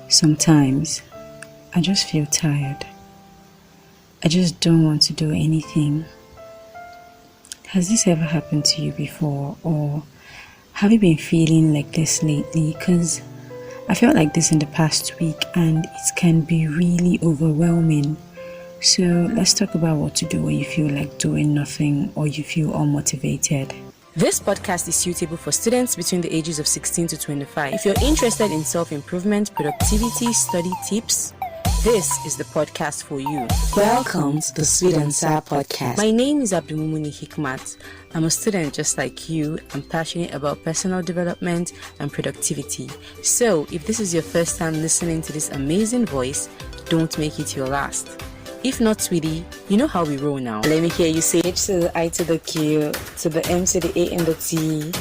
Sometimes I just feel tired. I just don't want to do anything. Has this ever happened to you before, or have you been feeling like this lately? Because I felt like this in the past week and it can be really overwhelming. So let's talk about what to do when you feel like doing nothing or you feel unmotivated. This podcast is suitable for students between the ages of 16 to 25. If you're interested in self-improvement, productivity, study tips, this is the podcast for you. Welcome to the Sweet and Sour Podcast. My name is Abdulmumuni Hikmat. I'm a student just like you. I'm passionate about personal development and productivity. So, if this is your first time listening to this amazing voice, don't make it your last. If not, sweetie, you know how we roll now. Let me hear you say H to the I to the Q, to the M to the A and the T.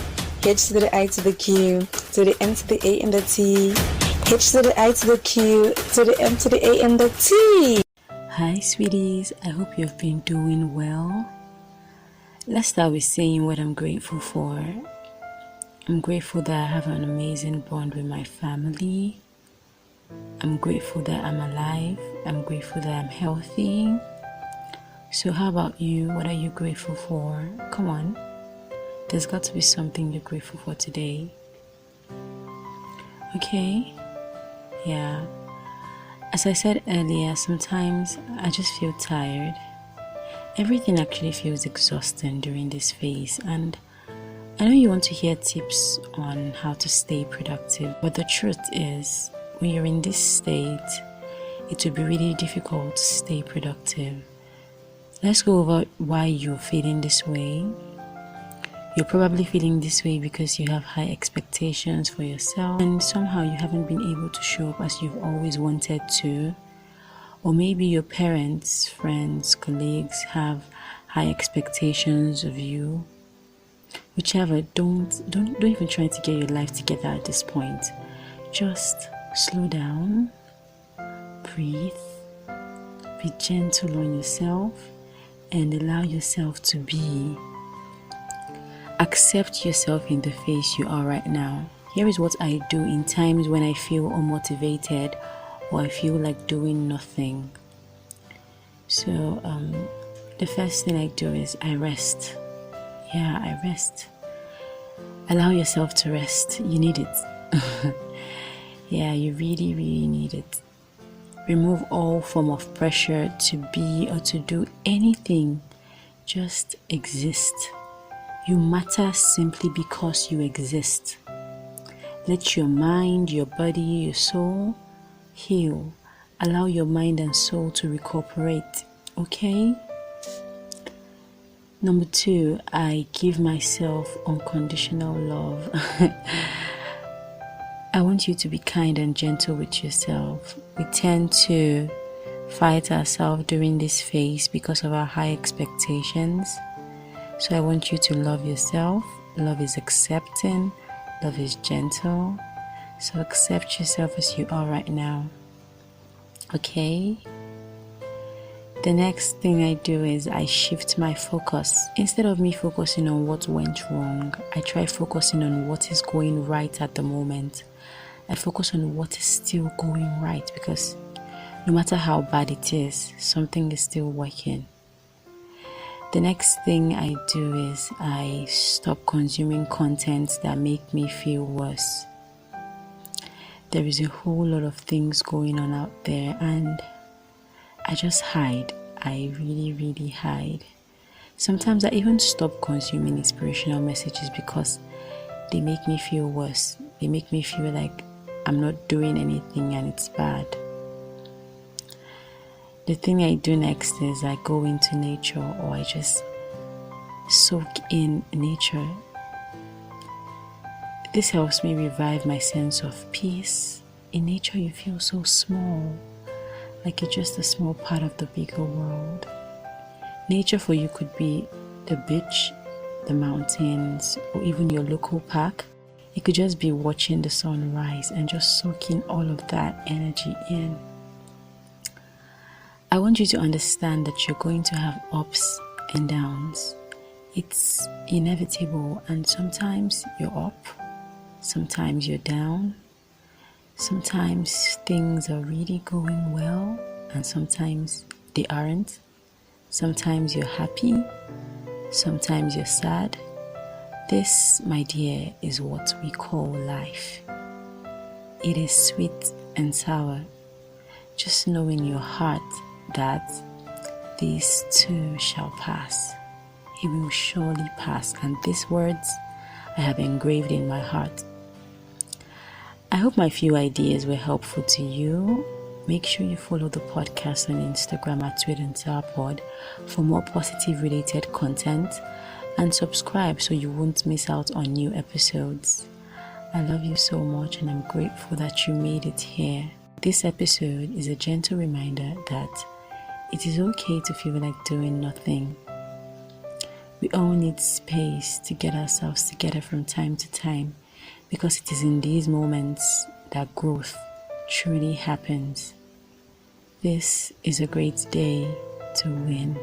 H to the I to the Q, to the M to the A and the T. H to the I to the Q, to the M to the A and the T. Hi, sweeties. I hope you've been doing well. Let's start with saying what I'm grateful for. I'm grateful that I have an amazing bond with my family. I'm grateful that I'm alive. I'm grateful that I'm healthy. So how about you? What are you grateful for? Come on. There's got to be something you're grateful for today. Okay? Yeah. As I said earlier, sometimes I just feel tired. Everything actually feels exhausting during this phase, and I know you want to hear tips on how to stay productive, but the truth is, when you're in this state, it will be really difficult to stay productive. Let's go over why you're feeling this way. You're probably feeling this way because you have high expectations for yourself and somehow you haven't been able to show up as you've always wanted to. Or maybe your parents, friends, colleagues have high expectations of you. Whichever, don't even try to get your life together at this point. Just slow down, breathe, be gentle on yourself, and allow yourself to be. Accept yourself in the phase you are right now. Here is what I do in times when I feel unmotivated or I feel like doing nothing. So, the first thing I do is I rest. Yeah, I rest. Allow yourself to rest. You need it. Yeah, you really, really need it. Remove all form of pressure to be or to do anything. Just exist. You matter simply because you exist. Let your mind, your body, your soul heal. Allow your mind and soul to recuperate. Okay? Number 2, I give myself unconditional love. I want you to be kind and gentle with yourself. We tend to fight ourselves during this phase because of our high expectations. So I want you to love yourself. Love is accepting. Love is gentle. So accept yourself as you are right now. Okay? The next thing I do is I shift my focus. Instead of me focusing on what went wrong, I try focusing on what is going right at the moment. I focus on what is still going right because no matter how bad it is, something is still working. The next thing I do is I stop consuming content that make me feel worse. There is a whole lot of things going on out there and I just hide. I really, really hide. Sometimes I even stop consuming inspirational messages because they make me feel worse. They make me feel like I'm not doing anything and it's bad. The thing I do next is I go into nature or I just soak in nature. This helps me revive my sense of peace. In nature you feel so small, like you're just a small part of the bigger world. Nature for you could be the beach, the mountains, or even your local park. It could just be watching the sun rise and just soaking all of that energy in. I want you to understand that you're going to have ups and downs. It's inevitable, and sometimes you're up, sometimes you're down. Sometimes things are really going well, and sometimes they aren't. Sometimes you're happy, sometimes you're sad. This, my dear, is what we call life. It is sweet and sour. Just know in your heart that these too shall pass. It will surely pass, and these words I have engraved in my heart. I hope my few ideas were helpful to you. Make sure you follow the podcast on Instagram at SweetandSourPod for more positive related content, and subscribe so you won't miss out on new episodes. I love you so much, and I'm grateful that you made it here. This episode is a gentle reminder that it is okay to feel like doing nothing. We all need space to get ourselves together from time to time, because it is in these moments that growth truly happens. This is a great day to win.